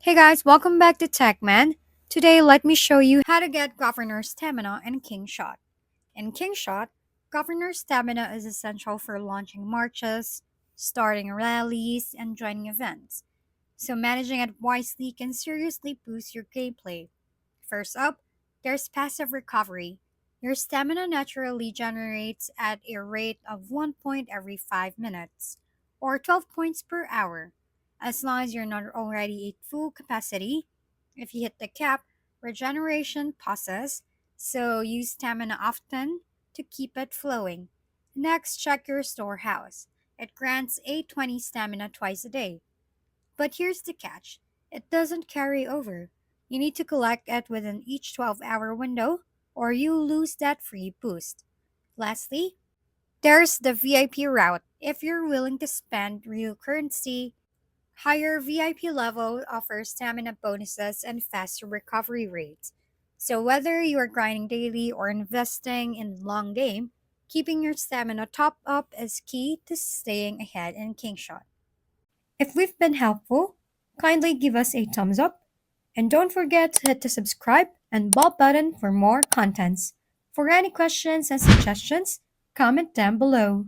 Hey guys, welcome back to TechMan. Today, let me show you how to get governor stamina in Kingshot. In Kingshot, governor stamina is essential for launching marches, starting rallies, and joining events. So managing it wisely can seriously boost your gameplay. First up, there's passive recovery. Your stamina naturally generates at a rate of 1 point every 5 minutes, or 12 points per hour. As long as you're not already at full capacity, if you hit the cap, regeneration pauses, so use stamina often to keep it flowing. Next, check your storehouse. It grants 820 stamina twice a day. But here's the catch, it doesn't carry over. You need to collect it within each 12-hour window, or you lose that free boost. Lastly, there's the VIP route. If you're willing to spend real currency, higher VIP level offers stamina bonuses and faster recovery rates. So whether you are grinding daily or investing in long game, keeping your stamina top up is key to staying ahead in Kingshot. If we've been helpful, kindly give us a thumbs up and don't forget to hit the subscribe and bell button for more contents. For any questions and suggestions, comment down below.